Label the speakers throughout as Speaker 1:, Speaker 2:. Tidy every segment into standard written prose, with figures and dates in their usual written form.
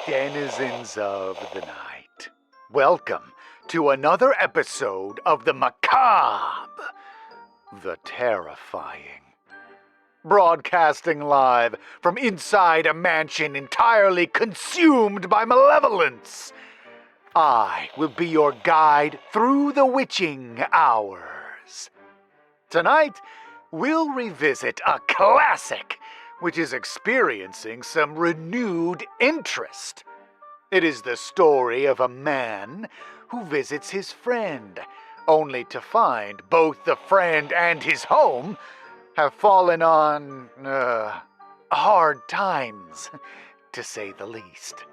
Speaker 1: Denizens of the night, welcome to another episode of the macabre, the terrifying. Broadcasting live from inside a mansion entirely consumed by malevolence, I will be your guide through the witching hours. Tonight, we'll revisit a classic which is experiencing some renewed interest. It is the story of a man who visits his friend, only to find both the friend and his home have fallen on, hard times, to say the least.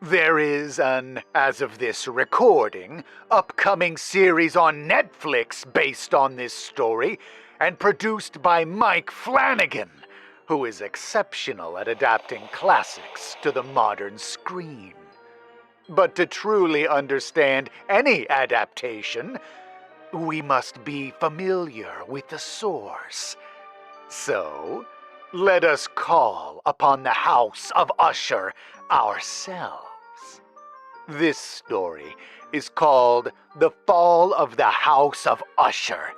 Speaker 1: There is an, as of this recording, upcoming series on Netflix based on this story and produced by Mike Flanagan, who is exceptional at adapting classics to the modern screen. But to truly understand any adaptation, we must be familiar with the source. So, let us call upon the House of Usher ourselves. This story is called The Fall of the House of Usher,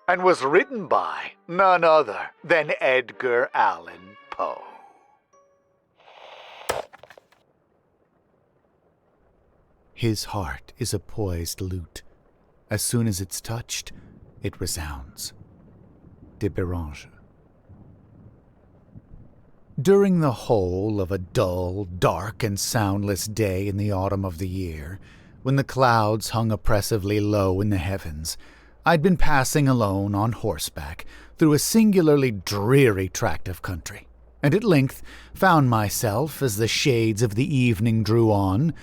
Speaker 1: and was written by none other than Edgar Allan Poe. His heart is a poised lute. As soon as it's touched, it resounds. De Beranger. During the whole of a dull, dark, and soundless day in the autumn of the year, when the clouds hung oppressively low in the heavens, I'd been passing alone on horseback through a singularly dreary tract of country, and at length found myself, as the shades of the evening drew on,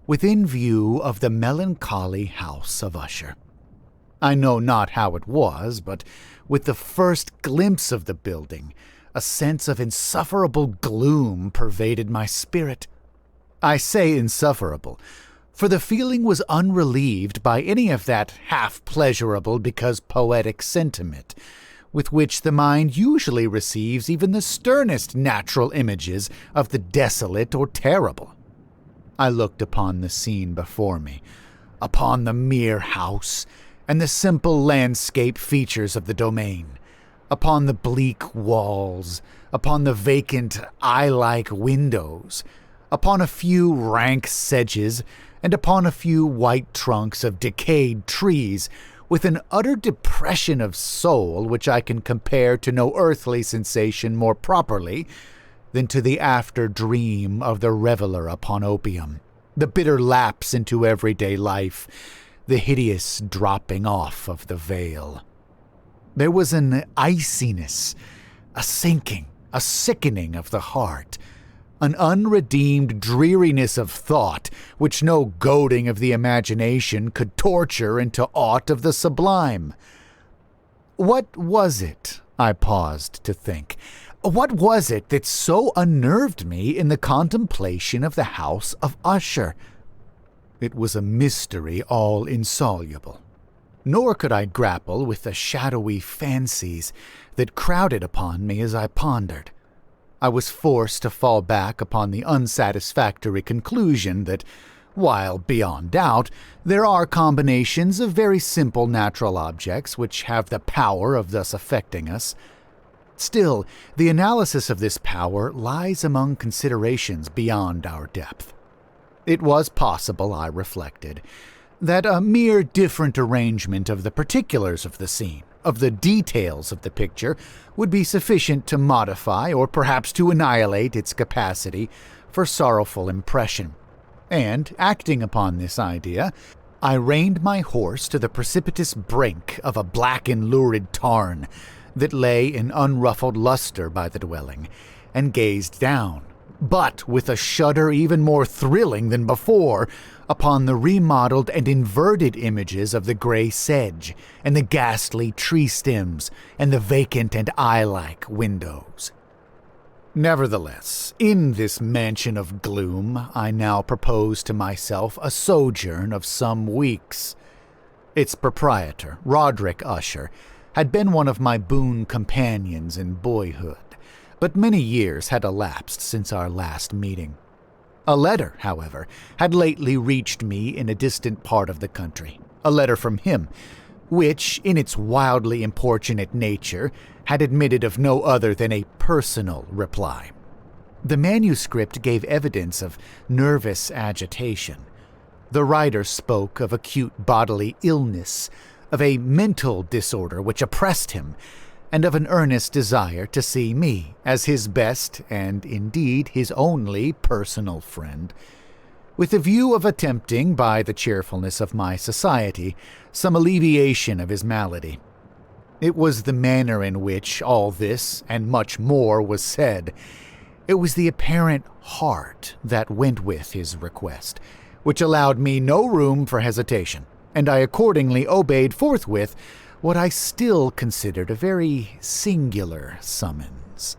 Speaker 1: within view of the melancholy House of Usher. I know not how it was, but with the first glimpse of the building, a sense of insufferable gloom pervaded my spirit. I say insufferable, for the feeling was unrelieved by any of that half-pleasurable because poetic sentiment with which the mind usually receives even the sternest natural images of the desolate or terrible. I looked upon the scene before me, upon the mere house and the simple landscape features of the domain, upon the bleak walls, upon the vacant eye-like windows, upon a few rank sedges, and upon a few white trunks of decayed trees, with an utter depression of soul which I can compare to no earthly sensation more properly than to the after-dream of the reveller upon opium, the bitter lapse into everyday life, the hideous dropping off of the veil. There was an iciness, a sinking, a sickening of the heart, an unredeemed dreariness of thought which no goading of the imagination could torture into aught of the sublime. What was it, I paused to think, what was it that so unnerved me in the contemplation of the House of Usher? It was a mystery all insoluble. Nor could I grapple with the shadowy fancies that crowded upon me as I pondered. I was forced to fall back upon the unsatisfactory conclusion that, while beyond doubt there are combinations of very simple natural objects which have the power of thus affecting us, still the analysis of this power lies among considerations beyond our depth. It was possible, I reflected, that a mere different arrangement of the particulars of the scene, of the details of the picture, would be sufficient to modify or perhaps to annihilate its capacity for sorrowful impression. And, acting upon this idea, I reined my horse to the precipitous brink of a black and lurid tarn that lay in unruffled luster by the dwelling, and gazed down, but with a shudder even more thrilling than before, upon the remodeled and inverted images of the gray sedge, and the ghastly tree stems, and the vacant and eye-like windows. Nevertheless, in this mansion of gloom, I now propose to myself a sojourn of some weeks. Its proprietor, Roderick Usher, had been one of my boon companions in boyhood, but many years had elapsed since our last meeting. A letter, however, had lately reached me in a distant part of the country. A letter from him, which, in its wildly importunate nature, had admitted of no other than a personal reply. The manuscript gave evidence of nervous agitation. The writer spoke of acute bodily illness, of a mental disorder which oppressed him, and of an earnest desire to see me as his best and, indeed, his only personal friend, with a view of attempting, by the cheerfulness of my society, some alleviation of his malady. It was the manner in which all this and much more was said. It was the apparent heart that went with his request, which allowed me no room for hesitation, and I accordingly obeyed forthwith what I still considered a very singular summons.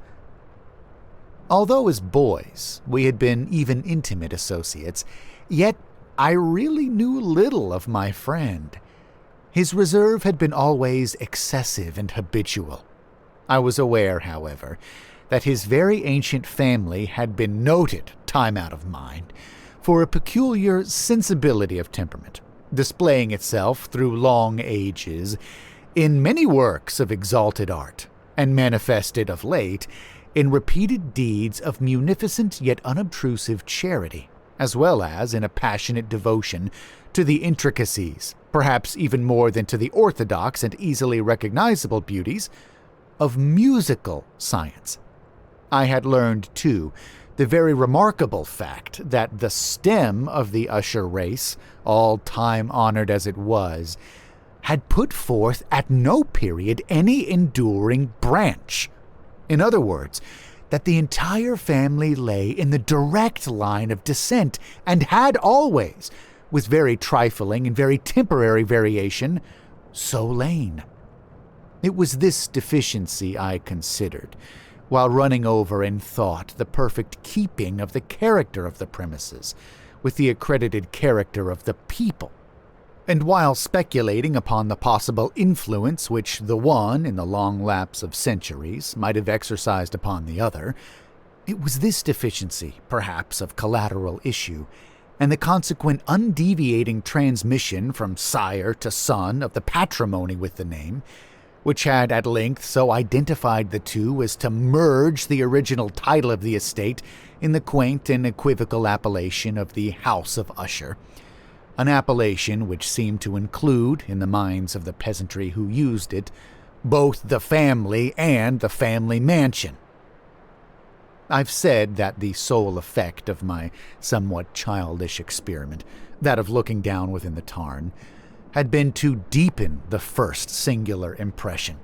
Speaker 1: Although as boys we had been even intimate associates, yet I really knew little of my friend. His reserve had been always excessive and habitual. I was aware, however, that his very ancient family had been noted, time out of mind, for a peculiar sensibility of temperament, displaying itself through long ages in many works of exalted art, and manifested of late in repeated deeds of munificent yet unobtrusive charity, as well as in a passionate devotion to the intricacies, perhaps even more than to the orthodox and easily recognizable beauties, of musical science. I had learned, too, the very remarkable fact that the stem of the Usher race, all time-honored as it was, had put forth at no period any enduring branch. In other words, that the entire family lay in the direct line of descent, and had always, with very trifling and very temporary variation, so lain. It was this deficiency I considered, while running over in thought the perfect keeping of the character of the premises with the accredited character of the people, and while speculating upon the possible influence which the one, in the long lapse of centuries, might have exercised upon the other. It was this deficiency, perhaps of collateral issue, and the consequent undeviating transmission from sire to son of the patrimony with the name, which had at length so identified the two as to merge the original title of the estate in the quaint and equivocal appellation of the House of Usher, an appellation which seemed to include, in the minds of the peasantry who used it, both the family and the family mansion. I've said that the sole effect of my somewhat childish experiment, that of looking down within the tarn, had been to deepen the first singular impression.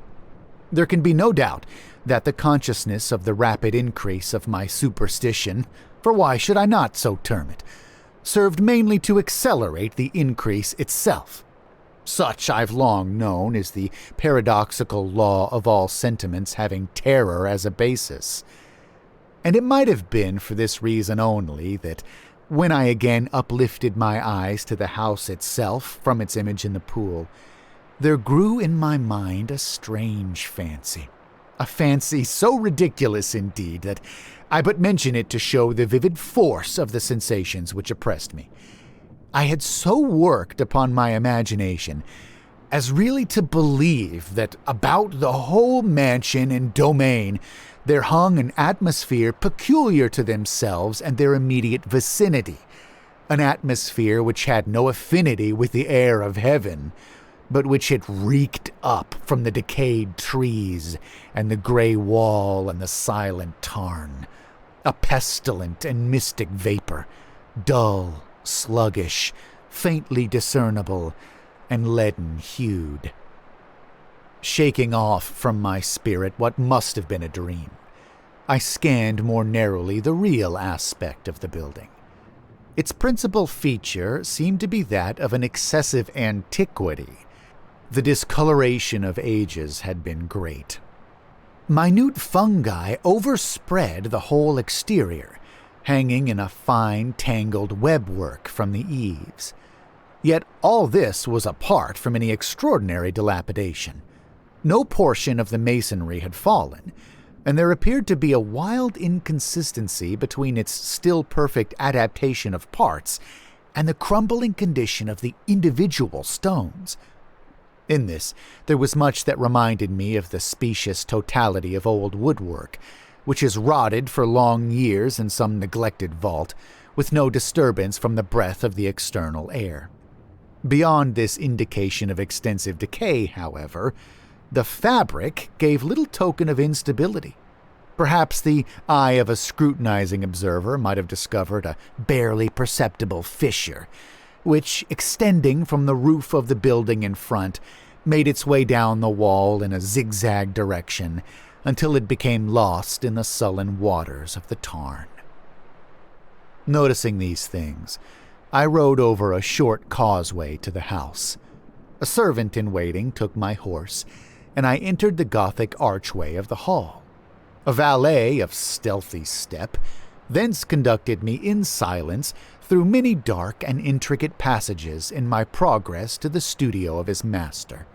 Speaker 1: There can be no doubt that the consciousness of the rapid increase of my superstition, for why should I not so term it, served mainly to accelerate the increase itself. Such I've long known is the paradoxical law of all sentiments having terror as a basis. And it might have been for this reason only that, when I again uplifted my eyes to the house itself from its image in the pool, there grew in my mind a strange fancy. A fancy so ridiculous indeed that I but mention it to show the vivid force of the sensations which oppressed me. I had so worked upon my imagination as really to believe that about the whole mansion and domain there hung an atmosphere peculiar to themselves and their immediate vicinity, an atmosphere which had no affinity with the air of heaven, but which it reeked up from the decayed trees and the gray wall and the silent tarn, a pestilent and mystic vapor, dull, sluggish, faintly discernible, and leaden-hued. Shaking off from my spirit what must have been a dream, I scanned more narrowly the real aspect of the building. Its principal feature seemed to be that of an excessive antiquity. The discoloration of ages had been great. Minute fungi overspread the whole exterior, hanging in a fine, tangled webwork from the eaves. Yet all this was apart from any extraordinary dilapidation. No portion of the masonry had fallen, and there appeared to be a wild inconsistency between its still perfect adaptation of parts and the crumbling condition of the individual stones. In this, there was much that reminded me of the specious totality of old woodwork, which has rotted for long years in some neglected vault, with no disturbance from the breath of the external air. Beyond this indication of extensive decay, however, the fabric gave little token of instability. Perhaps the eye of a scrutinizing observer might have discovered a barely perceptible fissure, which, extending from the roof of the building in front, made its way down the wall in a zigzag direction until it became lost in the sullen waters of the tarn. Noticing these things, I rode over a short causeway to the house. A servant in waiting took my horse, and I entered the Gothic archway of the hall. A valet of stealthy step thence conducted me in silence through many dark and intricate passages in my progress to the studio of his master.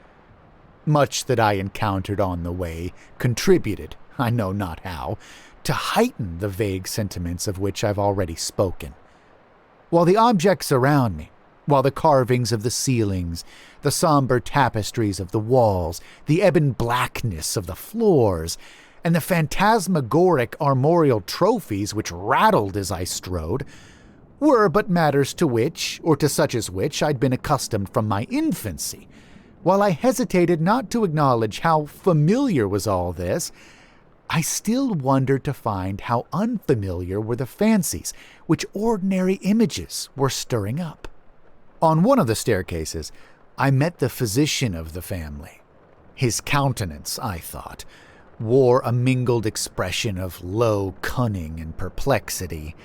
Speaker 1: Much that I encountered on the way contributed, I know not how, to heighten the vague sentiments of which I've already spoken. While the objects around me, while the carvings of the ceilings, the somber tapestries of the walls, the ebon blackness of the floors, and the phantasmagoric armorial trophies which rattled as I strode, were but matters to which, or to such as which, I'd been accustomed from my infancy. While I hesitated not to acknowledge how familiar was all this, I still wondered to find how unfamiliar were the fancies which ordinary images were stirring up. On one of the staircases, I met the physician of the family. His countenance, I thought, wore a mingled expression of low cunning and perplexity.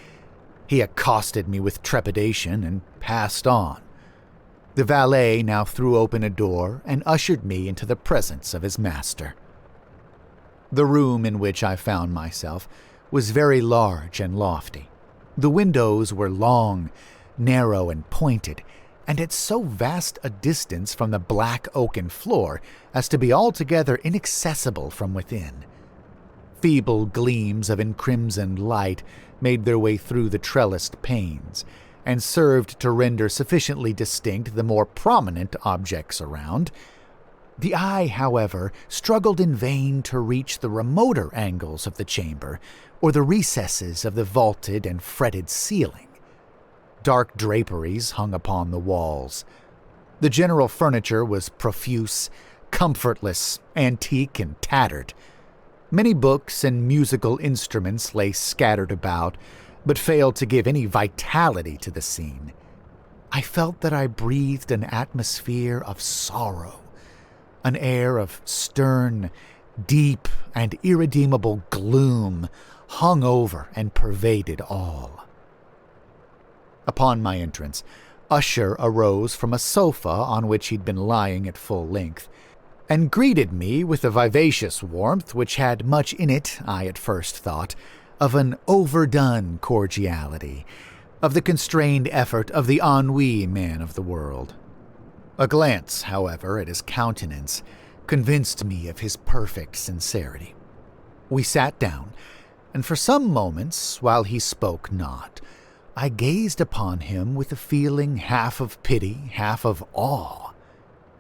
Speaker 1: He accosted me with trepidation and passed on. The valet now threw open a door and ushered me into the presence of his master. The room in which I found myself was very large and lofty. The windows were long, narrow, and pointed, and at so vast a distance from the black oaken floor as to be altogether inaccessible from within. Feeble gleams of encrimsoned light made their way through the trellised panes, and served to render sufficiently distinct the more prominent objects around. The eye, however, struggled in vain to reach the remoter angles of the chamber, or the recesses of the vaulted and fretted ceiling. Dark draperies hung upon the walls. The general furniture was profuse, comfortless, antique, and tattered. Many books and musical instruments lay scattered about, but failed to give any vitality to the scene. I felt that I breathed an atmosphere of sorrow, an air of stern, deep, and irredeemable gloom hung over and pervaded all. Upon my entrance, Usher arose from a sofa on which he'd been lying at full length, and greeted me with a vivacious warmth which had much in it, I at first thought, of an overdone cordiality, of the constrained effort of the ennui man of the world. A glance, however, at his countenance convinced me of his perfect sincerity. We sat down, and for some moments, while he spoke not, I gazed upon him with a feeling half of pity, half of awe.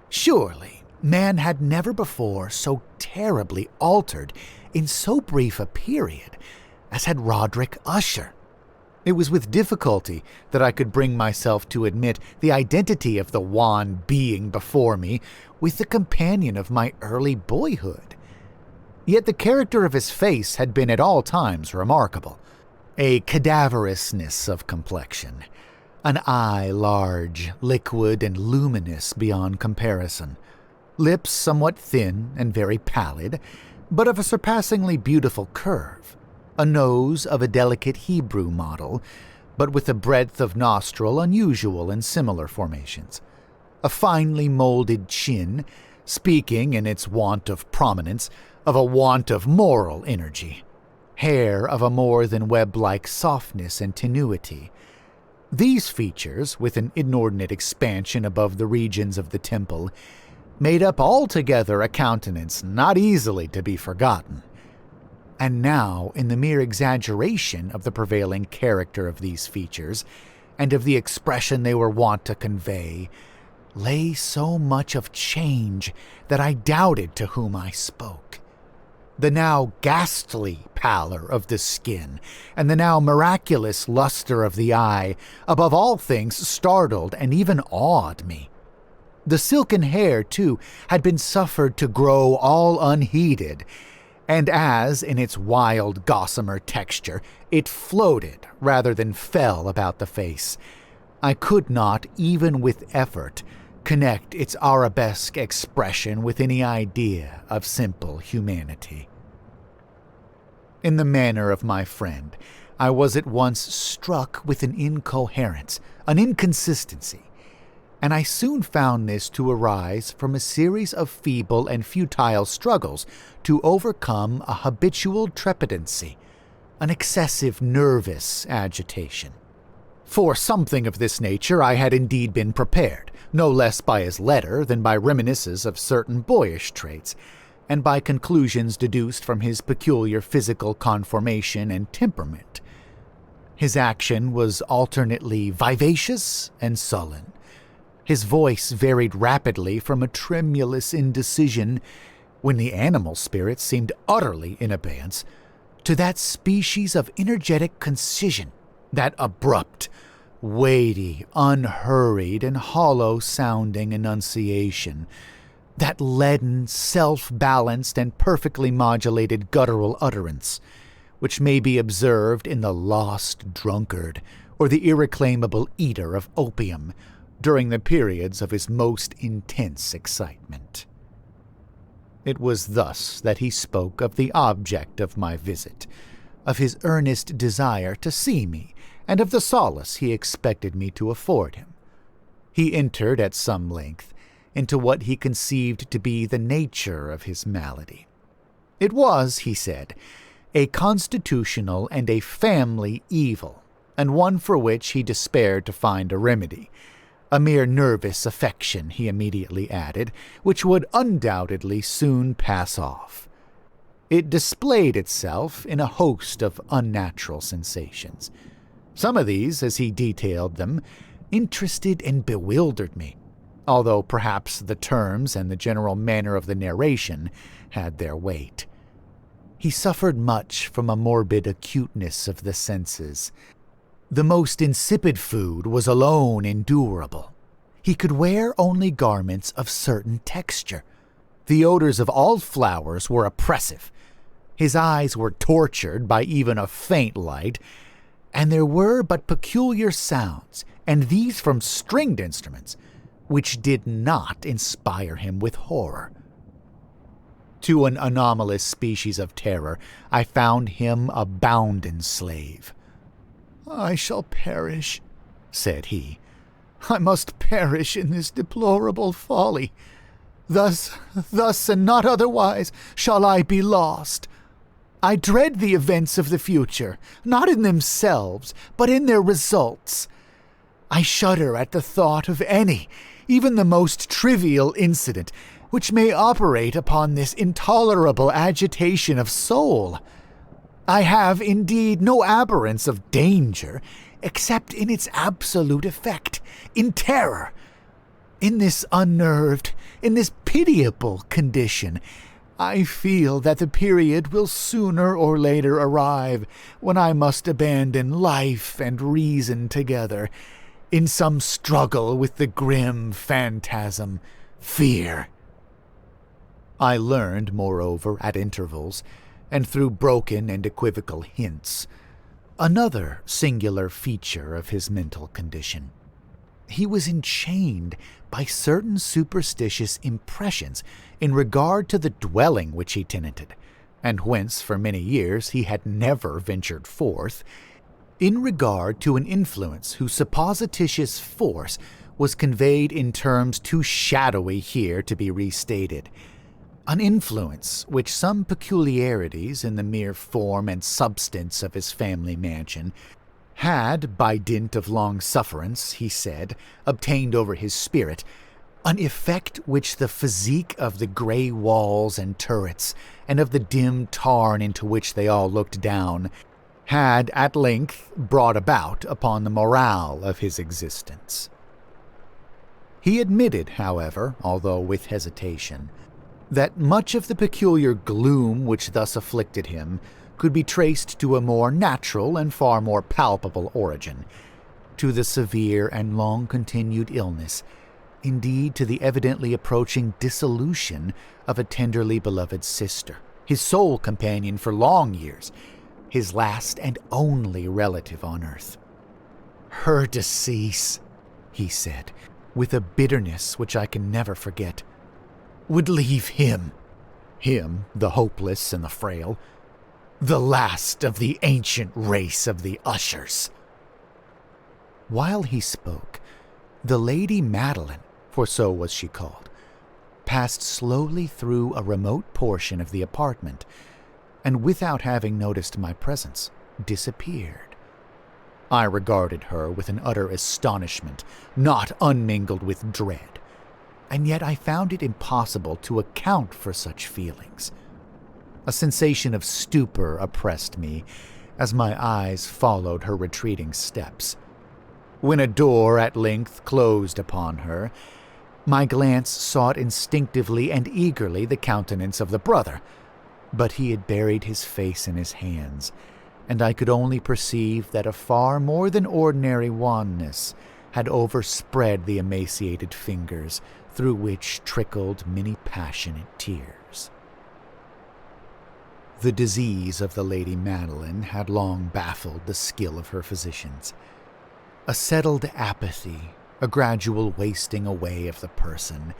Speaker 1: Surely, man had never before so terribly altered in so brief a period as had Roderick Usher. It was with difficulty that I could bring myself to admit the identity of the wan being before me with the companion of my early boyhood. Yet the character of his face had been at all times remarkable. A cadaverousness of complexion, an eye large, liquid, and luminous beyond comparison, lips somewhat thin and very pallid, but of a surpassingly beautiful curve, a nose of a delicate Hebrew model, but with a breadth of nostril unusual in similar formations, a finely molded chin, speaking in its want of prominence of a want of moral energy, hair of a more than web-like softness and tenuity. These features, with an inordinate expansion above the regions of the temple, made up altogether a countenance not easily to be forgotten. And now, in the mere exaggeration of the prevailing character of these features, and of the expression they were wont to convey, lay so much of change that I doubted to whom I spoke. The now ghastly pallor of the skin, and the now miraculous luster of the eye, above all things startled and even awed me. The silken hair, too, had been suffered to grow all unheeded, and as, in its wild gossamer texture, it floated rather than fell about the face, I could not, even with effort, connect its arabesque expression with any idea of simple humanity. In the manner of my friend, I was at once struck with an incoherence, an inconsistency, and I soon found this to arise from a series of feeble and futile struggles to overcome a habitual trepidancy, an excessive nervous agitation. For something of this nature I had indeed been prepared, no less by his letter than by reminiscences of certain boyish traits, and by conclusions deduced from his peculiar physical conformation and temperament. His action was alternately vivacious and sullen. His voice varied rapidly from a tremulous indecision, when the animal spirits seemed utterly in abeyance, to that species of energetic concision, that abrupt, weighty, unhurried, and hollow-sounding enunciation, that leaden, self-balanced, and perfectly modulated guttural utterance, which may be observed in the lost drunkard or the irreclaimable eater of opium during the periods of his most intense excitement. It was thus that he spoke of the object of my visit, of his earnest desire to see me, and of the solace he expected me to afford him. He entered at some length into what he conceived to be the nature of his malady. It was, he said, a constitutional and a family evil, and one for which he despaired to find a remedy. A mere nervous affection, he immediately added, which would undoubtedly soon pass off. It displayed itself in a host of unnatural sensations. Some of these, as he detailed them, interested and bewildered me, although perhaps the terms and the general manner of the narration had their weight. He suffered much from a morbid acuteness of the senses. The most insipid food was alone endurable. He could wear only garments of certain texture. The odors of all flowers were oppressive. His eyes were tortured by even a faint light, and there were but peculiar sounds, and these from stringed instruments, which did not inspire him with horror. To an anomalous species of terror, I found him a bounden slave. "I shall perish," said he. "I must perish in this deplorable folly. Thus, and not otherwise, shall I be lost. I dread the events of the future, not in themselves, but in their results. I shudder at the thought of any, even the most trivial incident, which may operate upon this intolerable agitation of soul. I have, indeed, no abhorrence of danger, except in its absolute effect, in terror. In this unnerved, in this pitiable condition, I feel that the period will sooner or later arrive when I must abandon life and reason together, in some struggle with the grim phantasm, fear." I learned, moreover, at intervals, and through broken and equivocal hints, another singular feature of his mental condition. He was enchained by certain superstitious impressions in regard to the dwelling which he tenanted, and whence for many years he had never ventured forth, in regard to an influence whose supposititious force was conveyed in terms too shadowy here to be restated. An influence which some peculiarities in the mere form and substance of his family mansion had, by dint of long sufferance, he said, obtained over his spirit, an effect which the physique of the grey walls and turrets, and of the dim tarn into which they all looked down, had at length brought about upon the morale of his existence. He admitted, however, although with hesitation, that much of the peculiar gloom which thus afflicted him could be traced to a more natural and far more palpable origin, to the severe and long-continued illness, indeed to the evidently approaching dissolution of a tenderly beloved sister, his sole companion for long years, his last and only relative on earth. Her decease, he said, with a bitterness which I can never forget, would leave him, the hopeless and the frail, the last of the ancient race of the Ushers. While he spoke, the Lady Madeline, for so was she called, passed slowly through a remote portion of the apartment, and without having noticed my presence, disappeared. I regarded her with an utter astonishment, not unmingled with dread, and yet I found it impossible to account for such feelings. A sensation of stupor oppressed me as my eyes followed her retreating steps. When a door at length closed upon her, my glance sought instinctively and eagerly the countenance of the brother, but he had buried his face in his hands, and I could only perceive that a far more than ordinary wanness had overspread the emaciated fingers, through which trickled many passionate tears. The disease of the Lady Madeline had long baffled the skill of her physicians. A settled apathy, a gradual wasting away of the person,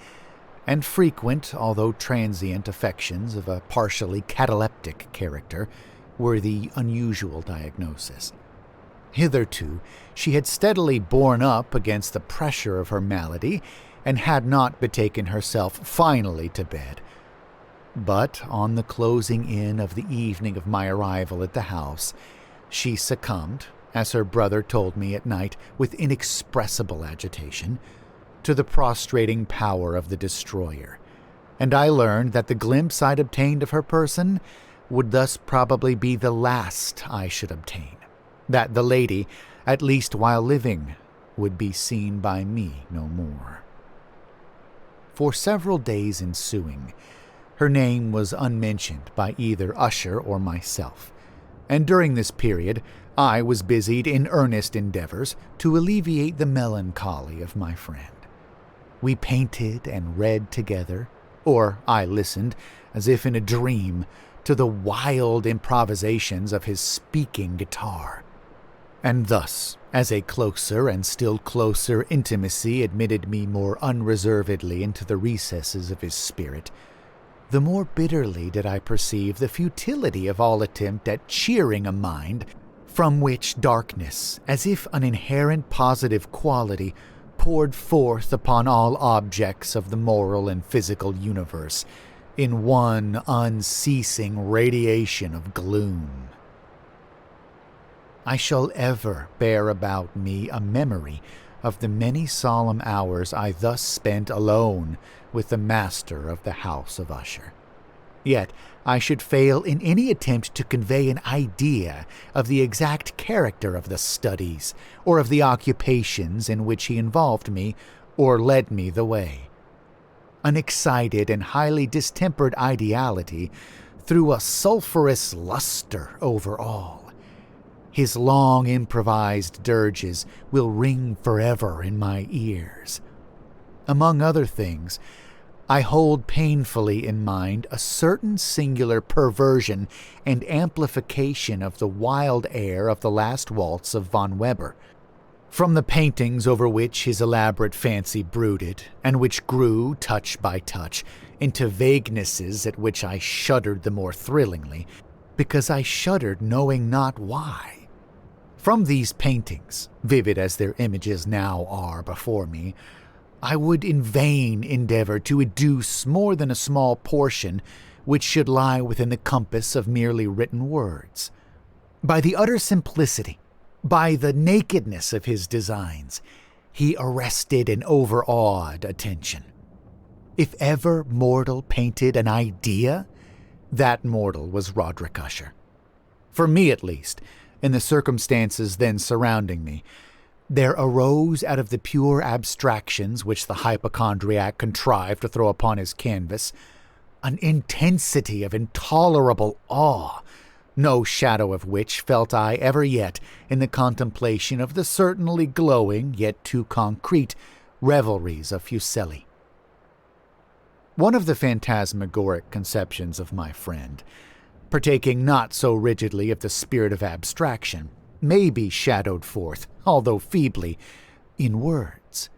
Speaker 1: and frequent, although transient, affections of a partially cataleptic character were the unusual diagnosis. Hitherto, she had steadily borne up against the pressure of her malady, and had not betaken herself finally to bed. But on the closing in of the evening of my arrival at the house, she succumbed, as her brother told me at night with inexpressible agitation, to the prostrating power of the destroyer, and I learned that the glimpse I'd obtained of her person would thus probably be the last I should obtain, that the lady, at least while living, would be seen by me no more. For several days ensuing, her name was unmentioned by either Usher or myself, and during this period I was busied in earnest endeavors to alleviate the melancholy of my friend. We painted and read together, or I listened, as if in a dream, to the wild improvisations of his speaking guitar. And thus, as a closer and still closer intimacy admitted me more unreservedly into the recesses of his spirit, the more bitterly did I perceive the futility of all attempt at cheering a mind from which darkness, as if an inherent positive quality, poured forth upon all objects of the moral and physical universe in one unceasing radiation of gloom. I shall ever bear about me a memory of the many solemn hours I thus spent alone with the master of the House of Usher. Yet I should fail in any attempt to convey an idea of the exact character of the studies, or of the occupations in which he involved me, or led me the way. An excited and highly distempered ideality threw a sulphurous luster over all. His long improvised dirges will ring forever in my ears. Among other things, I hold painfully in mind a certain singular perversion and amplification of the wild air of the last waltz of von Weber, from the paintings over which his elaborate fancy brooded, and which grew, touch by touch, into vaguenesses at which I shuddered the more thrillingly, because I shuddered knowing not why. From these paintings, vivid as their images now are before me, I would in vain endeavor to educe more than a small portion which should lie within the compass of merely written words. By the utter simplicity, by the nakedness of his designs, he arrested and overawed attention. If ever mortal painted an idea, that mortal was Roderick Usher. For me, at least, in the circumstances then surrounding me, there arose out of the pure abstractions which the hypochondriac contrived to throw upon his canvas an intensity of intolerable awe, no shadow of which felt I ever yet in the contemplation of the certainly glowing, yet too concrete, revelries of Fuseli. One of the phantasmagoric conceptions of my friend, partaking not so rigidly of the spirit of abstraction, may be shadowed forth, although feebly, in words.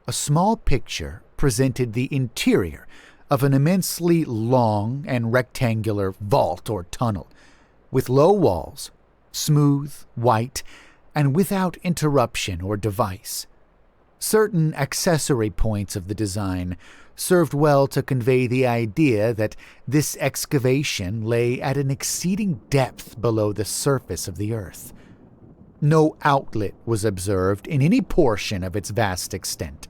Speaker 1: A small picture presented the interior of an immensely long and rectangular vault or tunnel, with low walls, smooth, white, and without interruption or device. Certain accessory points of the design served well to convey the idea that this excavation lay at an exceeding depth below the surface of the earth. No outlet was observed in any portion of its vast extent,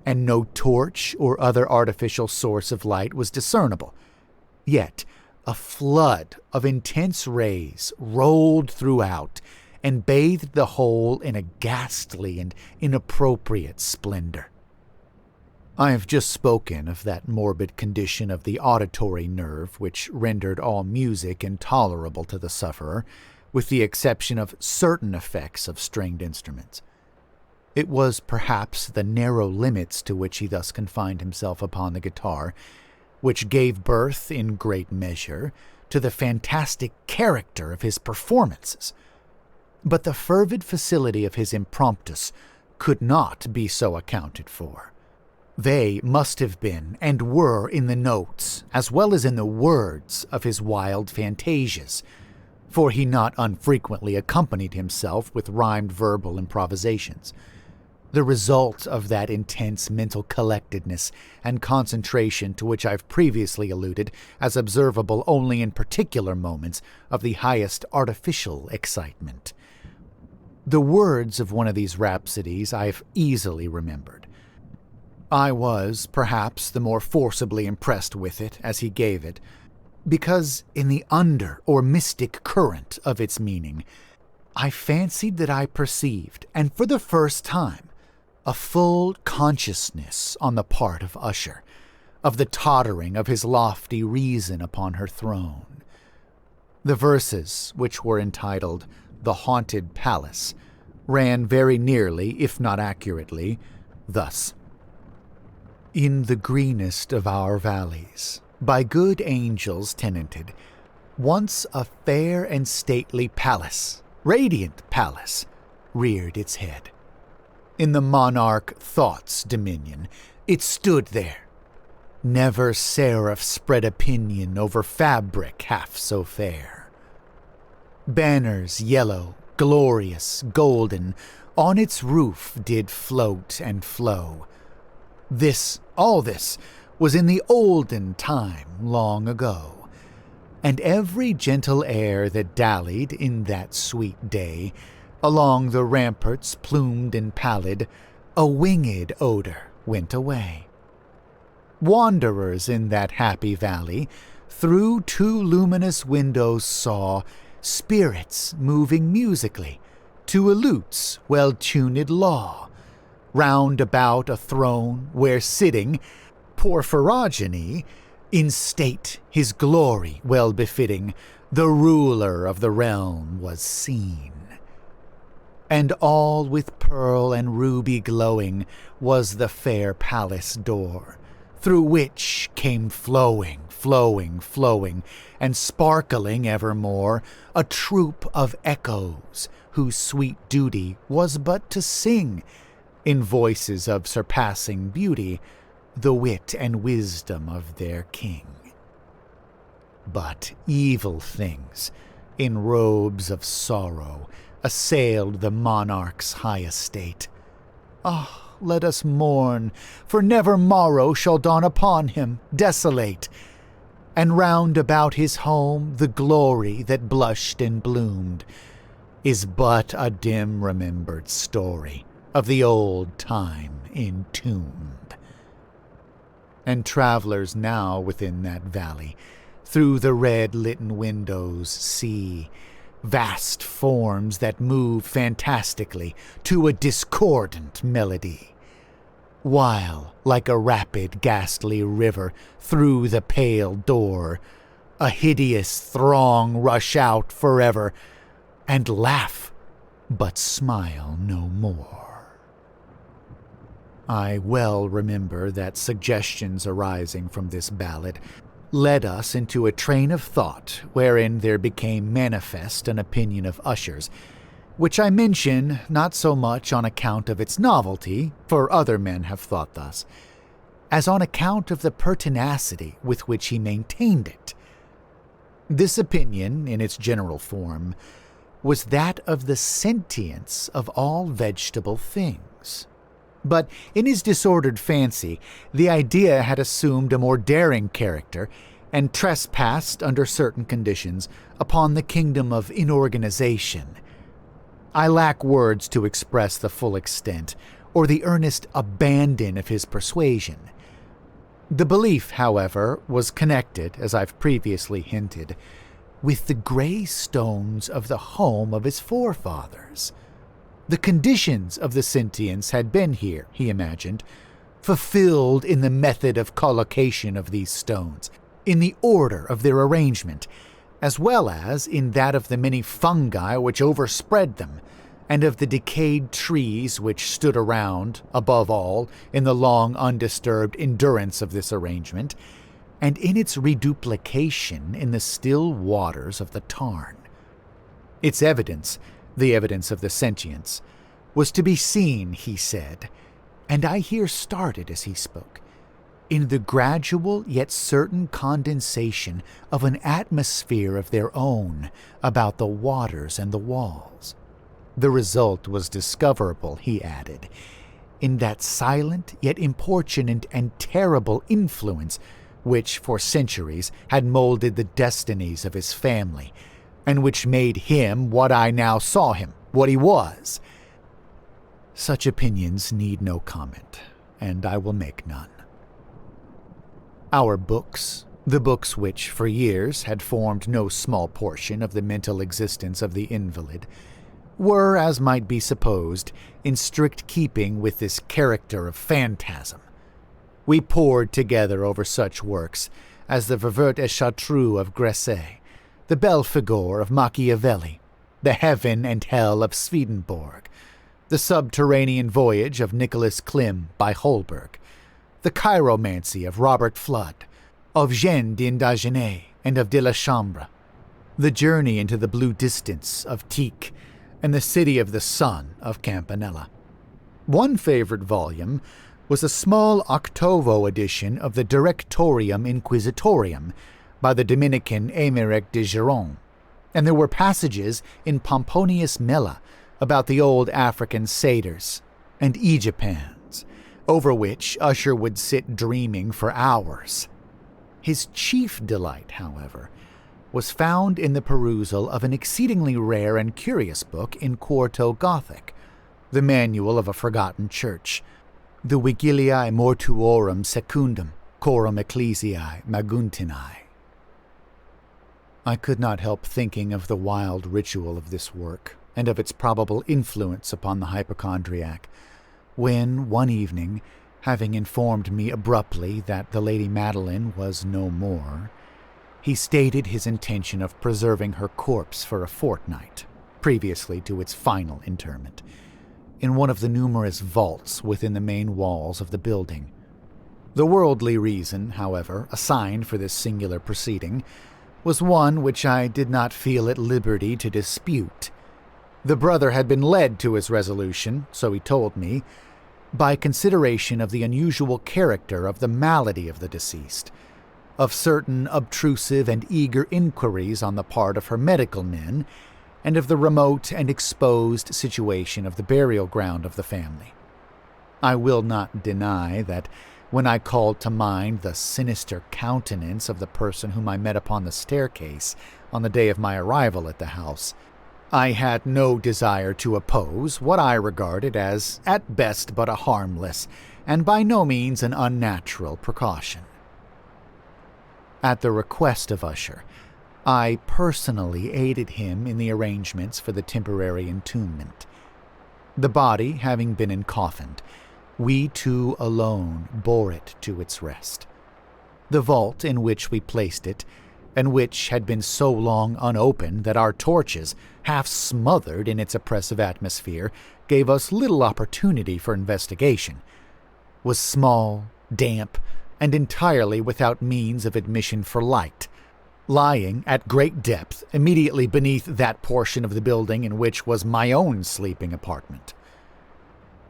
Speaker 1: and no torch or other artificial source of light was discernible. Yet a flood of intense rays rolled throughout and bathed the whole in a ghastly and inappropriate splendor. I have just spoken of that morbid condition of the auditory nerve which rendered all music intolerable to the sufferer, with the exception of certain effects of stringed instruments. It was perhaps the narrow limits to which he thus confined himself upon the guitar, which gave birth, in great measure, to the fantastic character of his performances. But the fervid facility of his impromptus could not be so accounted for. They must have been and were in the notes, as well as in the words of his wild fantasias, for he not unfrequently accompanied himself with rhymed verbal improvisations. The result of that intense mental collectedness and concentration to which I've previously alluded as observable only in particular moments of the highest artificial excitement. The words of one of these rhapsodies I've easily remembered. I was, perhaps, the more forcibly impressed with it as he gave it, because in the under or mystic current of its meaning, I fancied that I perceived, and for the first time, a full consciousness on the part of Usher, of the tottering of his lofty reason upon her throne. The verses, which were entitled The Haunted Palace, ran very nearly, if not accurately, thus. In the greenest of our valleys, by good angels tenanted, once a fair and stately palace, radiant palace, reared its head. In the monarch Thought's dominion, it stood there. Never seraph spread a pinion over fabric half so fair. Banners yellow, glorious, golden, on its roof did float and flow. All this, was in the olden time long ago, and every gentle air that dallied in that sweet day, along the ramparts plumed and pallid, a winged odor went away. Wanderers in that happy valley, through two luminous windows saw spirits moving musically to a lute's well-tuned law, round about a throne where sitting, Porphyrogeny, in state his glory well befitting, the ruler of the realm was seen. And all with pearl and ruby glowing was the fair palace door, through which came flowing, and sparkling evermore, a troop of echoes, whose sweet duty was but to sing, in voices of surpassing beauty, the wit and wisdom of their king. But evil things, in robes of sorrow, assailed the monarch's high estate. Ah, let us mourn, for never morrow shall dawn upon him, desolate, and round about his home the glory that blushed and bloomed is but a dim remembered story of the old time entombed. and travelers now within that valley, through the red-litten windows, see vast forms that move fantastically to a discordant melody, while, like a rapid, ghastly river through the pale door, a hideous throng rush out forever and laugh, but smile no more. I well remember that suggestions arising from this ballad led us into a train of thought wherein there became manifest an opinion of Usher's, which I mention not so much on account of its novelty, for other men have thought thus, as on account of the pertinacity with which he maintained it. This opinion, in its general form, was that of the sentience of all vegetable things. But in his disordered fancy, the idea had assumed a more daring character and trespassed, under certain conditions, upon the kingdom of inorganization. I lack words to express the full extent, or the earnest abandon of his persuasion. The belief, however, was connected, as I've previously hinted, with the gray stones of the home of his forefathers. The conditions of the sentience had been here, he imagined, fulfilled in the method of collocation of these stones, in the order of their arrangement, as well as in that of the many fungi which overspread them, and of the decayed trees which stood around, above all, in the long undisturbed endurance of this arrangement, and in its reduplication in the still waters of the tarn. Its evidence, the evidence of the sentience, was to be seen, he said, and I here started as he spoke, in the gradual yet certain condensation of an atmosphere of their own about the waters and the walls. The result was discoverable, he added, in that silent yet importunate and terrible influence which for centuries had molded the destinies of his family, and which made him what I now saw him, what he was. Such opinions need no comment, and I will make none. Our books, the books which for years had formed no small portion of the mental existence of the invalid, were, as might be supposed, in strict keeping with this character of phantasm. We pored together over such works as the Vert et Chartreux of Gresset, the Belphegor of Machiavelli, the Heaven and Hell of Swedenborg, the Subterranean Voyage of Nicholas Klim by Holberg, the Chiromancy of Robert Flood, of Jean d'Indagenet and of de la Chambre, the Journey into the Blue Distance of Tieck, and the City of the Sun of Campanella. One favorite volume was a small octavo edition of the Directorium Inquisitorium by the Dominican Émeric de Giron, and there were passages in Pomponius Mela about the old African satyrs and Egyptians, over which Usher would sit dreaming for hours. His chief delight, however, was found in the perusal of an exceedingly rare and curious book in quarto Gothic, the Manual of a Forgotten Church, the Vigiliae Mortuorum Secundum, Coram Ecclesiae Maguntinae. I could not help thinking of the wild ritual of this work, and of its probable influence upon the hypochondriac, when, one evening, having informed me abruptly that the Lady Madeline was no more, he stated his intention of preserving her corpse for a fortnight, previously to its final interment, in one of the numerous vaults within the main walls of the building. The worldly reason, however, assigned for this singular proceeding was one which I did not feel at liberty to dispute. The brother had been led to his resolution, so he told me, by consideration of the unusual character of the malady of the deceased, of certain obtrusive and eager inquiries on the part of her medical men, and of the remote and exposed situation of the burial ground of the family. I will not deny that when I called to mind the sinister countenance of the person whom I met upon the staircase on the day of my arrival at the house, I had no desire to oppose what I regarded as, at best, but a harmless, and by no means an unnatural precaution. At the request of Usher, I personally aided him in the arrangements for the temporary entombment. The body having been encoffined, we two alone bore it to its rest. The vault in which we placed it, and which had been so long unopened that our torches, half smothered in its oppressive atmosphere, gave us little opportunity for investigation, was small, damp, and entirely without means of admission for light, lying at great depth immediately beneath that portion of the building in which was my own sleeping apartment.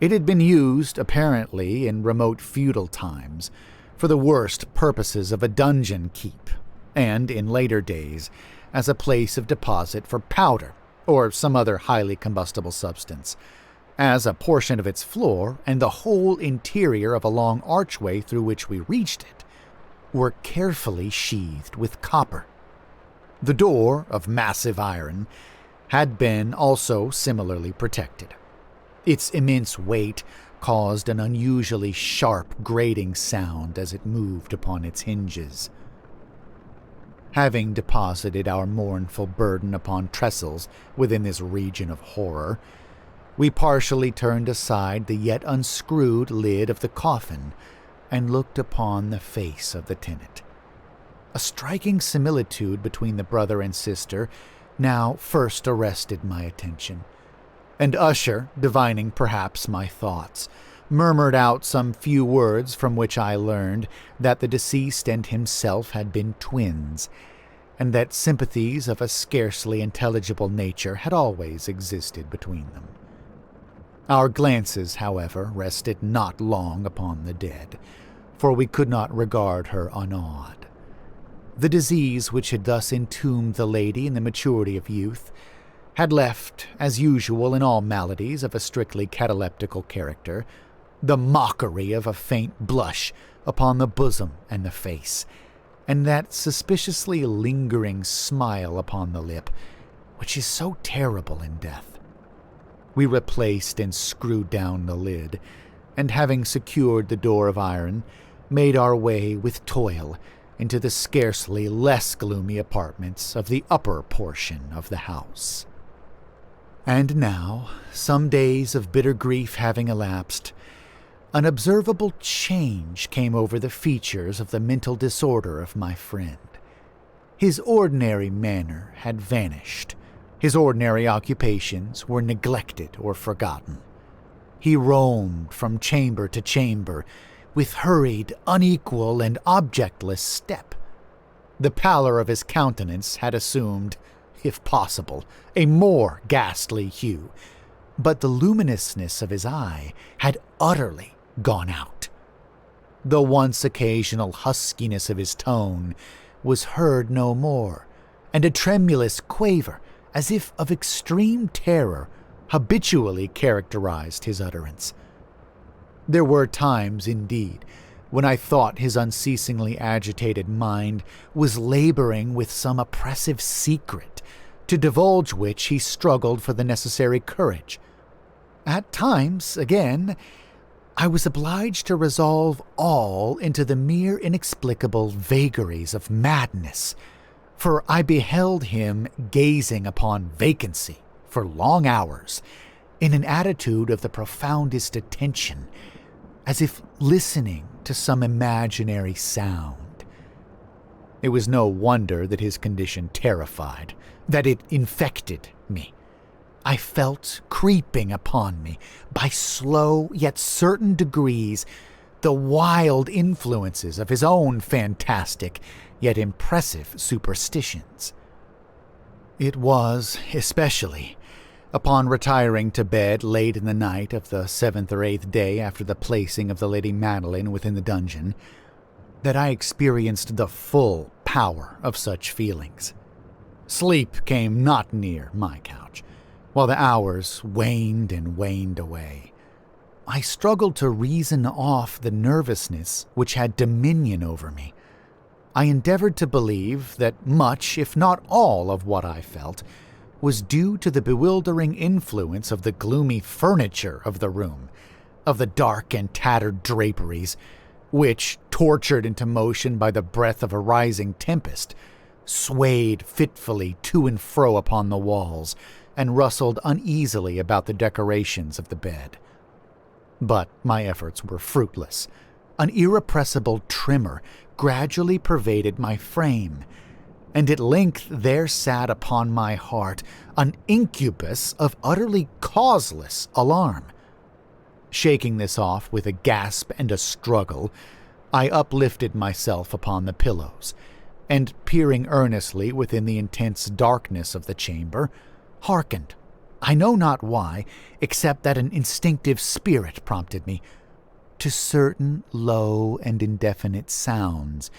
Speaker 1: It had been used, apparently, in remote feudal times, for the worst purposes of a dungeon keep, and, in later days, as a place of deposit for powder or some other highly combustible substance, as a portion of its floor and the whole interior of a long archway through which we reached it were carefully sheathed with copper. The door, of massive iron, had been also similarly protected. Its immense weight caused an unusually sharp grating sound as it moved upon its hinges. Having deposited our mournful burden upon trestles within this region of horror, we partially turned aside the yet unscrewed lid of the coffin and looked upon the face of the tenant. A striking similitude between the brother and sister now first arrested my attention, and Usher, divining perhaps my thoughts, murmured out some few words from which I learned that the deceased and himself had been twins, and that sympathies of a scarcely intelligible nature had always existed between them. Our glances, however, rested not long upon the dead, for we could not regard her unawed. The disease which had thus entombed the lady in the maturity of youth had left, as usual in all maladies of a strictly cataleptical character, the mockery of a faint blush upon the bosom and the face, and that suspiciously lingering smile upon the lip, which is so terrible in death. We replaced and screwed down the lid, and having secured the door of iron, made our way with toil into the scarcely less gloomy apartments of the upper portion of the house. And now, some days of bitter grief having elapsed, an observable change came over the features of the mental disorder of my friend. His ordinary manner had vanished. His ordinary occupations were neglected or forgotten. He roamed from chamber to chamber with hurried, unequal, and objectless step. The pallor of his countenance had assumed, if possible, a more ghastly hue, but the luminousness of his eye had utterly gone out. The once occasional huskiness of his tone was heard no more, and a tremulous quaver, as if of extreme terror, habitually characterized his utterance. There were times, indeed, when I thought his unceasingly agitated mind was laboring with some oppressive secret, to divulge which he struggled for the necessary courage. At times, again, I was obliged to resolve all into the mere inexplicable vagaries of madness, for I beheld him gazing upon vacancy for long hours, in an attitude of the profoundest attention, as if listening to some imaginary sound. It was no wonder that his condition terrified, that it infected me. I felt creeping upon me, by slow yet certain degrees, the wild influences of his own fantastic yet impressive superstitions. It was, especially, upon retiring to bed late in the night of the 7th or 8th day after the placing of the Lady Madeline within the dungeon, that I experienced the full power of such feelings. Sleep came not near my couch, while the hours waned and waned away. I struggled to reason off the nervousness which had dominion over me. I endeavored to believe that much, if not all, of what I felt was due to the bewildering influence of the gloomy furniture of the room, of the dark and tattered draperies, which, tortured into motion by the breath of a rising tempest, swayed fitfully to and fro upon the walls and rustled uneasily about the decorations of the bed. But my efforts were fruitless. An irrepressible tremor gradually pervaded my frame, and at length there sat upon my heart an incubus of utterly causeless alarm. Shaking this off with a gasp and a struggle, I uplifted myself upon the pillows, and peering earnestly within the intense darkness of the chamber, hearkened, I know not why, except that an instinctive spirit prompted me, to certain low and indefinite sounds,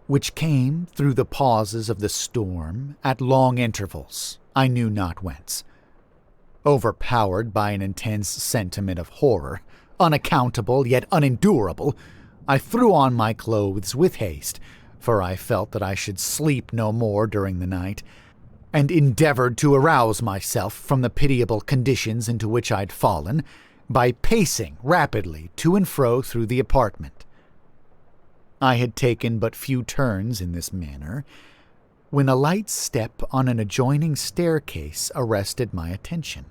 Speaker 1: which came through the pauses of the storm at long intervals, I knew not whence. Overpowered by an intense sentiment of horror, unaccountable yet unendurable, I threw on my clothes with haste, for I felt that I should sleep no more during the night, and endeavored to arouse myself from the pitiable conditions into which I'd fallen by pacing rapidly to and fro through the apartment. I had taken but few turns in this manner when a light step on an adjoining staircase arrested my attention.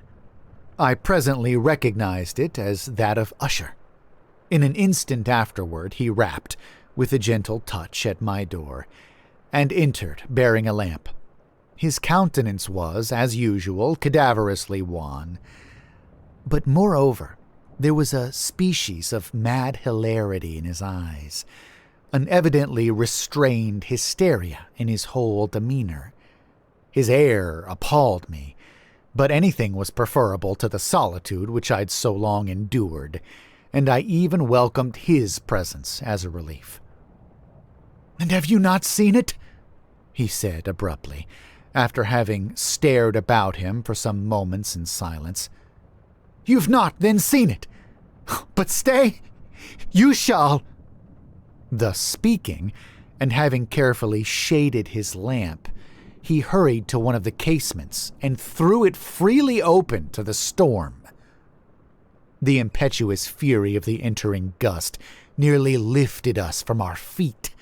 Speaker 1: I presently recognized it as that of Usher. In an instant afterward he rapped, with a gentle touch, at my door, and entered bearing a lamp. His countenance was, as usual, cadaverously wan, but moreover there was a species of mad hilarity in his eyes, an evidently restrained hysteria in his whole demeanor. His air appalled me, but anything was preferable to the solitude which I'd so long endured, and I even welcomed his presence as a relief. "And have you not seen it?" he said abruptly, after having stared about him for some moments in silence. "You've not, then, seen it? But stay, you shall—" Thus speaking, and having carefully shaded his lamp, he hurried to one of the casements and threw it freely open to the storm. The impetuous fury of the entering gust nearly lifted us from our feet.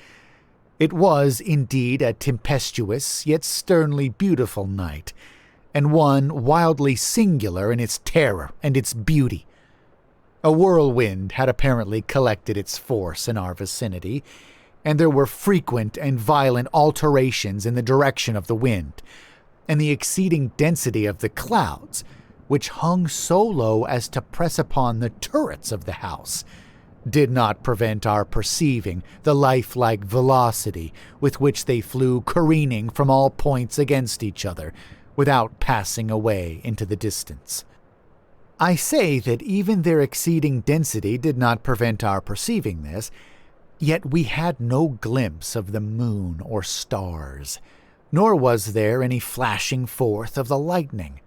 Speaker 1: It was, indeed, a tempestuous yet sternly beautiful night, and one wildly singular in its terror and its beauty. A whirlwind had apparently collected its force in our vicinity, and there were frequent and violent alterations in the direction of the wind, and the exceeding density of the clouds, which hung so low as to press upon the turrets of the house, did not prevent our perceiving the lifelike velocity with which they flew careening from all points against each other, without passing away into the distance. I say that even their exceeding density did not prevent our perceiving this, yet we had no glimpse of the moon or stars, nor was there any flashing forth of the lightning.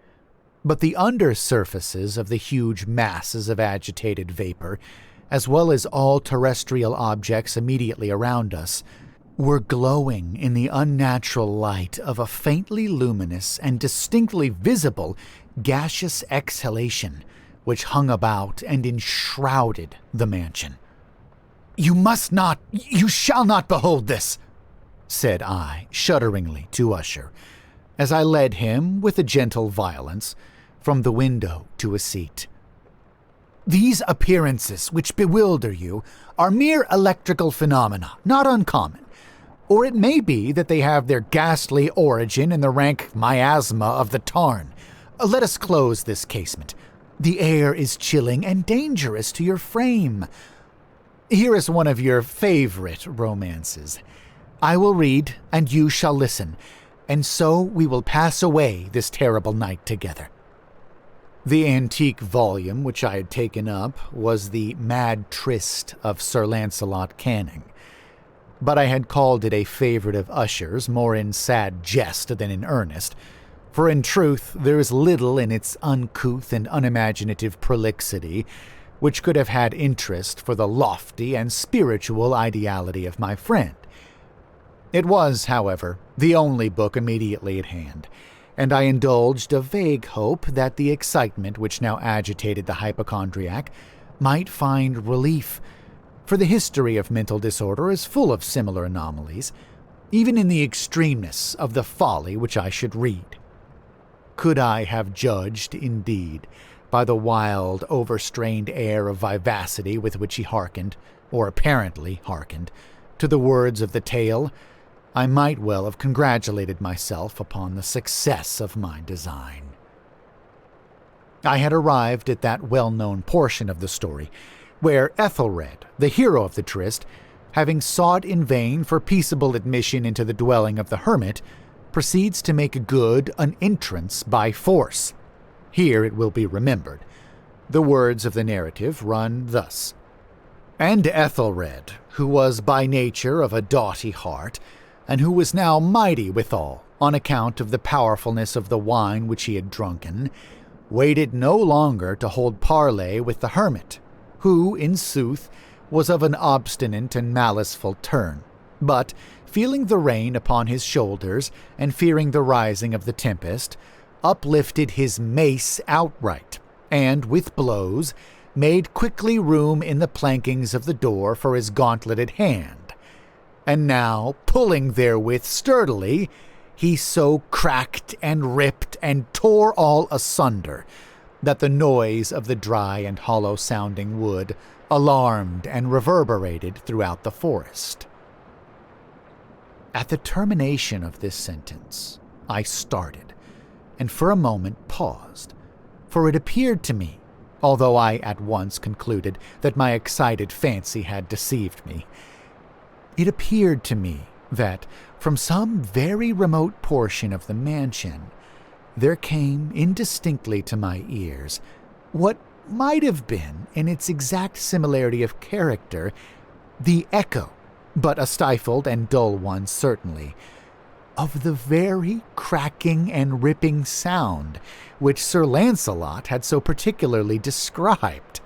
Speaker 1: But the under surfaces of the huge masses of agitated vapor, as well as all terrestrial objects immediately around us, were glowing in the unnatural light of a faintly luminous and distinctly visible gaseous exhalation which hung about and enshrouded the mansion. "You shall not behold this," said I, shudderingly, to Usher, as I led him, with a gentle violence, from the window to a seat. "These appearances which bewilder you are mere electrical phenomena, not uncommon, or it may be that they have their ghastly origin in the rank miasma of the tarn. Let us close this casement. The air is chilling and dangerous to your frame. Here is one of your favorite romances. I will read, and you shall listen, and so we will pass away this terrible night together." The antique volume which I had taken up was the Mad Tryst of Sir Lancelot Canning, but I had called it a favorite of Usher's more in sad jest than in earnest, for in truth there is little in its uncouth and unimaginative prolixity which could have had interest for the lofty and spiritual ideality of my friend. It was, however, the only book immediately at hand, and I indulged a vague hope that the excitement which now agitated the hypochondriac might find relief, for the history of mental disorder is full of similar anomalies, even in the extremeness of the folly which I should read. Could I have judged, indeed, by the wild, overstrained air of vivacity with which he hearkened, or apparently hearkened, to the words of the tale, I might well have congratulated myself upon the success of my design. I had arrived at that well-known portion of the story, where Ethelred, the hero of the tryst, having sought in vain for peaceable admission into the dwelling of the hermit, proceeds to make good an entrance by force. Here it will be remembered. The words of the narrative run thus. And Ethelred, who was by nature of a doughty heart, and who was now mighty withal, on account of the powerfulness of the wine which he had drunken, waited no longer to hold parley with the hermit, who, in sooth, was of an obstinate and maliceful turn, but, feeling the rain upon his shoulders, and fearing the rising of the tempest, uplifted his mace outright, and, with blows, made quickly room in the plankings of the door for his gauntleted hand. And now, pulling therewith sturdily, he so cracked and ripped and tore all asunder, that the noise of the dry and hollow-sounding wood alarmed and reverberated throughout the forest. At the termination of this sentence, I started, and for a moment paused, for it appeared to me, although I at once concluded that my excited fancy had deceived me, it appeared to me that, from some very remote portion of the mansion, there came indistinctly to my ears what might have been, in its exact similarity of character, the echo, but a stifled and dull one certainly, of the very cracking and ripping sound which Sir Lancelot had so particularly described.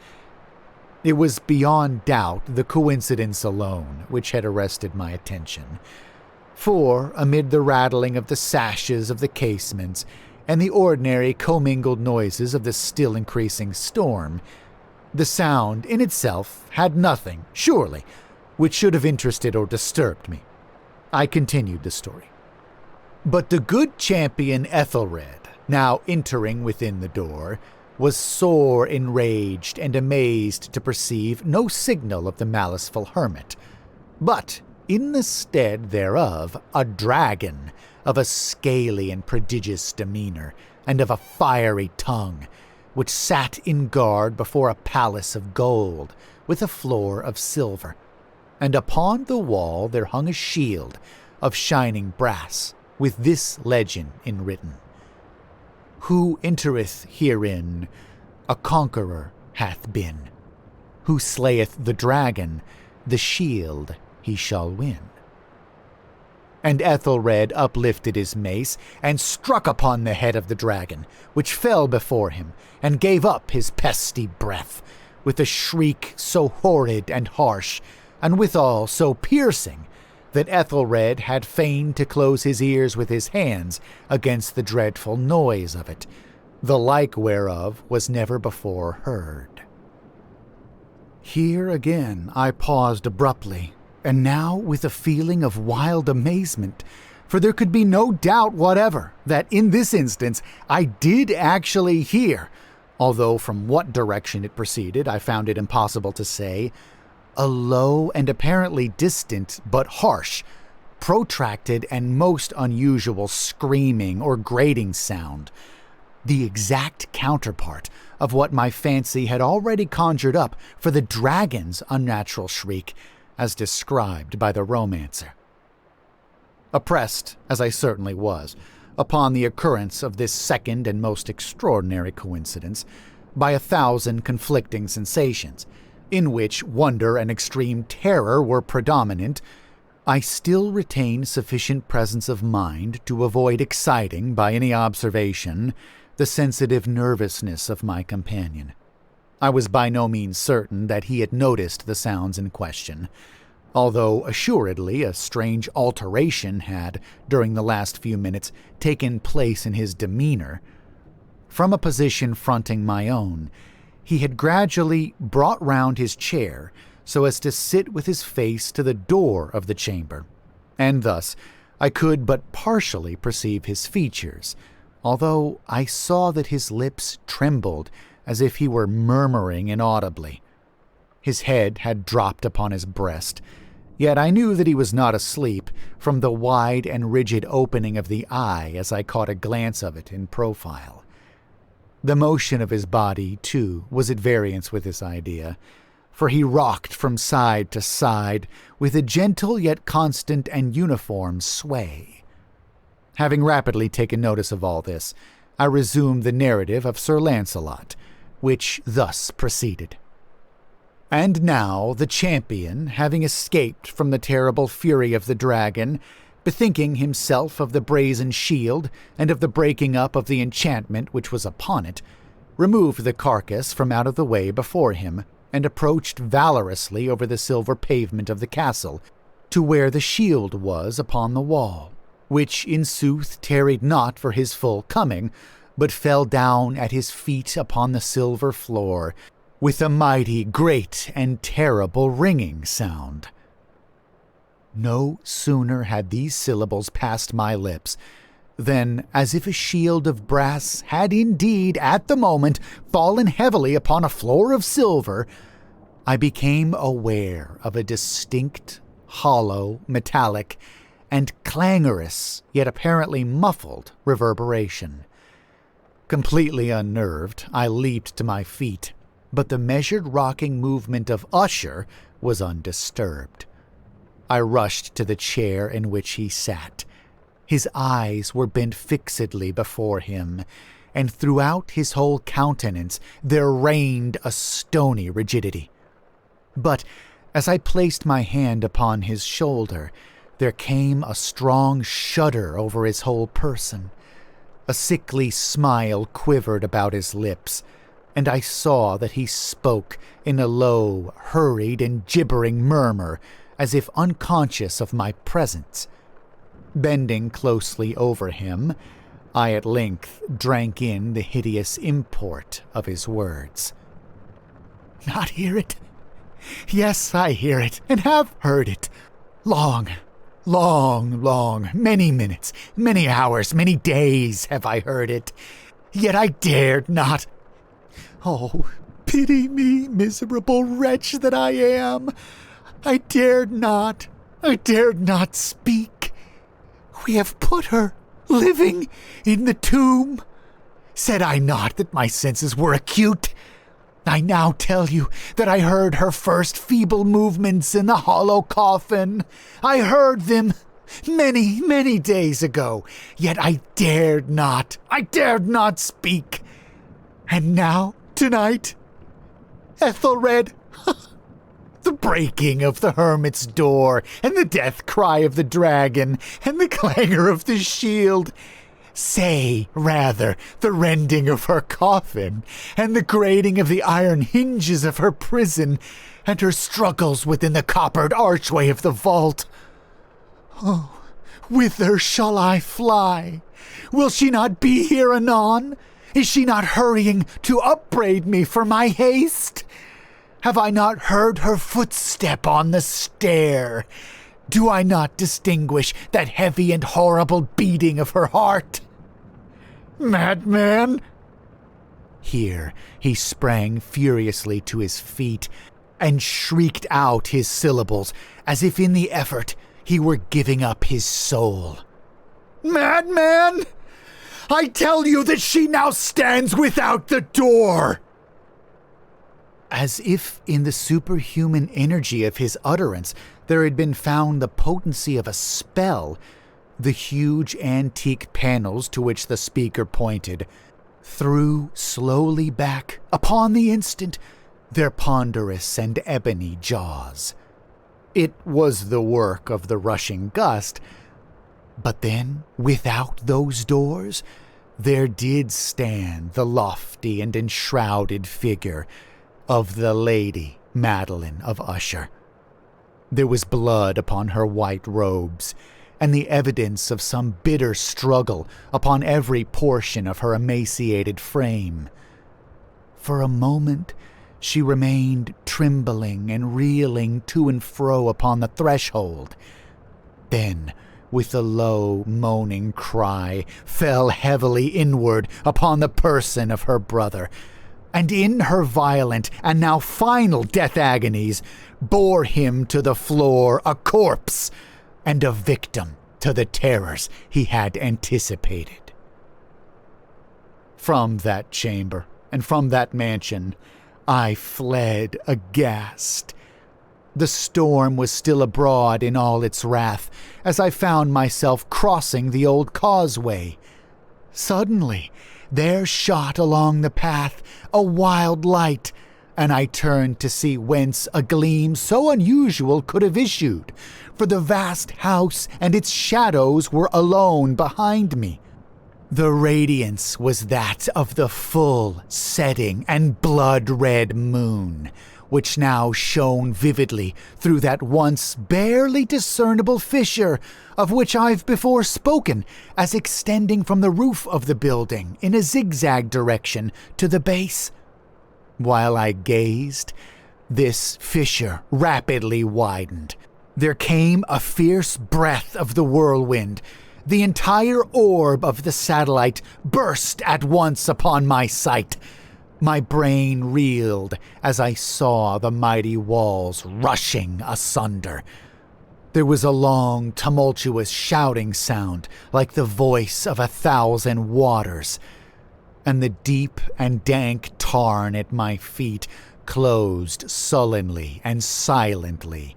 Speaker 1: It was beyond doubt the coincidence alone which had arrested my attention, for, amid the rattling of the sashes of the casements and the ordinary commingled noises of the still increasing storm, the sound in itself had nothing, surely, which should have interested or disturbed me. I continued the story. But the good champion Ethelred, now entering within the door, was sore enraged and amazed to perceive no signal of the maliceful hermit, but, in the stead thereof, a dragon of a scaly and prodigious demeanor, and of a fiery tongue, which sat in guard before a palace of gold, with a floor of silver, and upon the wall there hung a shield of shining brass, with this legend enwritten: Who entereth herein, a conqueror hath been. Who slayeth the dragon, the shield he shall win. And Ethelred uplifted his mace, and struck upon the head of the dragon, which fell before him, and gave up his pesty breath, with a shriek so horrid and harsh, and withal so piercing, that Ethelred had fain to close his ears with his hands against the dreadful noise of it, the like whereof was never before heard. Here again I paused abruptly, and now with a feeling of wild amazement, for there could be no doubt whatever that in this instance I did actually hear, although from what direction it proceeded I found it impossible to say, a low and apparently distant but harsh, protracted and most unusual screaming or grating sound, the exact counterpart of what my fancy had already conjured up for the dragon's unnatural shriek, as described by the romancer. Oppressed, as I certainly was, upon the occurrence of this second and most extraordinary coincidence, by 1,000 conflicting sensations, in which wonder and extreme terror were predominant, I still retained sufficient presence of mind to avoid exciting by any observation the sensitive nervousness of my companion. I was by no means certain that he had noticed the sounds in question, although assuredly a strange alteration had, during the last few minutes, taken place in his demeanor. From a position fronting my own, he had gradually brought round his chair so as to sit with his face to the door of the chamber, and thus I could but partially perceive his features, although I saw that his lips trembled as if he were murmuring inaudibly. His head had dropped upon his breast, yet I knew that he was not asleep from the wide and rigid opening of the eye as I caught a glance of it in profile. The motion of his body, too, was at variance with this idea, for he rocked from side to side with a gentle yet constant and uniform sway. Having rapidly taken notice of all this, I resumed the narrative of Sir Lancelot, which thus proceeded. And now the champion, having escaped from the terrible fury of the dragon, bethinking himself of the brazen shield and of the breaking up of the enchantment which was upon it, removed the carcass from out of the way before him, and approached valorously over the silver pavement of the castle, to where the shield was upon the wall, which in sooth tarried not for his full coming, but fell down at his feet upon the silver floor, with a mighty, great, and terrible ringing sound. No sooner had these syllables passed my lips, than, as if a shield of brass had indeed at the moment fallen heavily upon a floor of silver, I became aware of a distinct, hollow, metallic, and clangorous, yet apparently muffled, reverberation. Completely unnerved, I leaped to my feet, but the measured rocking movement of Usher was undisturbed. I rushed to the chair in which he sat. His eyes were bent fixedly before him, and throughout his whole countenance there reigned a stony rigidity. But as I placed my hand upon his shoulder, there came a strong shudder over his whole person. A sickly smile quivered about his lips, and I saw that he spoke in a low, hurried, and gibbering murmur, as if unconscious of my presence. Bending closely over him, I at length drank in the hideous import of his words. "Not hear it? Yes, I hear it, and have heard it. Long, many minutes, many hours, many days have I heard it. Yet I dared not. Oh, pity me, miserable wretch that I am. I dared not speak. We have put her, living, in the tomb. Said I not that my senses were acute? I now tell you that I heard her first feeble movements in the hollow coffin. I heard them many days ago, yet I dared not speak. And now, tonight, Ethelred, the breaking of the hermit's door, and the death cry of the dragon, and the clangor of the shield. Say, rather, the rending of her coffin, and the grating of the iron hinges of her prison, and her struggles within the coppered archway of the vault. Oh, whither shall I fly? Will she not be here anon? Is she not hurrying to upbraid me for my haste? Have I not heard her footstep on the stair? Do I not distinguish that heavy and horrible beating of her heart? Madman!" Here he sprang furiously to his feet and shrieked out his syllables as if in the effort he were giving up his soul. "Madman! I tell you that she now stands without the door!" As if in the superhuman energy of his utterance there had been found the potency of a spell, the huge antique panels to which the speaker pointed threw slowly back, upon the instant, their ponderous and ebony jaws. It was the work of the rushing gust, but then, without those doors, there did stand the lofty and enshrouded figure of the Lady Madeline of Usher. There was blood upon her white robes, and the evidence of some bitter struggle upon every portion of her emaciated frame. For a moment she remained trembling and reeling to and fro upon the threshold. Then, with a low, moaning cry, fell heavily inward upon the person of her brother, and in her violent and now final death agonies bore him to the floor a corpse and a victim to the terrors he had anticipated. From that chamber and from that mansion I fled aghast. The storm was still abroad in all its wrath as I found myself crossing the old causeway. Suddenly, there shot along the path a wild light, and I turned to see whence a gleam so unusual could have issued, for the vast house and its shadows were alone behind me. The radiance was that of the full setting and blood-red moon, which now shone vividly through that once barely discernible fissure of which I've before spoken as extending from the roof of the building in a zigzag direction to the base. While I gazed, this fissure rapidly widened. There came a fierce breath of the whirlwind. The entire orb of the satellite burst at once upon my sight. My brain reeled as I saw the mighty walls rushing asunder. There was a long, tumultuous shouting sound like the voice of 1,000 waters, and the deep and dank tarn at my feet closed sullenly and silently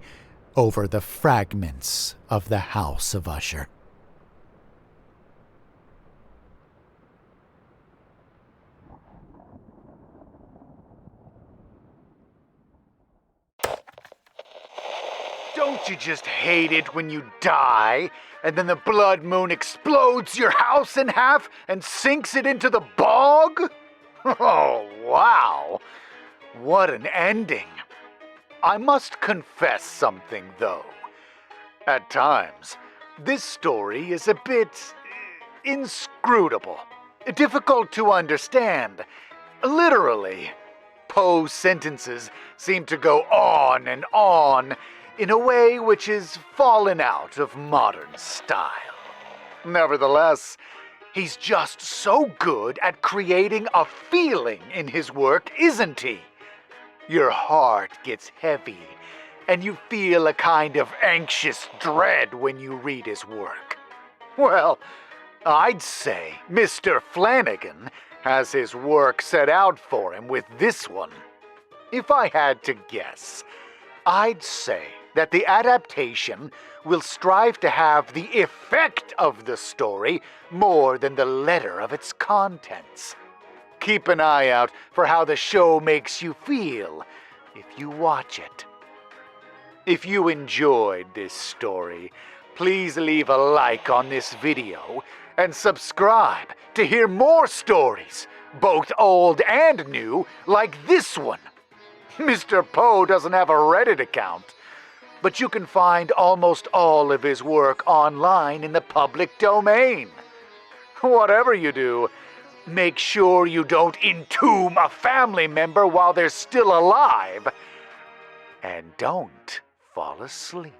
Speaker 1: over the fragments of the House of Usher. Don't you just hate it when you die, and then the blood moon explodes your house in half and sinks it into the bog? Oh, wow. What an ending. I must confess something, though. At times, this story is a bit inscrutable, difficult to understand. Literally, Poe's sentences seem to go on and on in a way which is fallen out of modern style. Nevertheless, he's just so good at creating a feeling in his work, isn't he? Your heart gets heavy, and you feel a kind of anxious dread when you read his work. Well, I'd say Mr. Flanagan has his work set out for him with this one. If I had to guess, I'd say that the adaptation will strive to have the effect of the story more than the letter of its contents. Keep an eye out for how the show makes you feel if you watch it. If you enjoyed this story, please leave a like on this video and subscribe to hear more stories, both old and new, like this one. Mr. Poe doesn't have a Reddit account, but you can find almost all of his work online in the public domain. Whatever you do, make sure you don't entomb a family member while they're still alive. And don't fall asleep.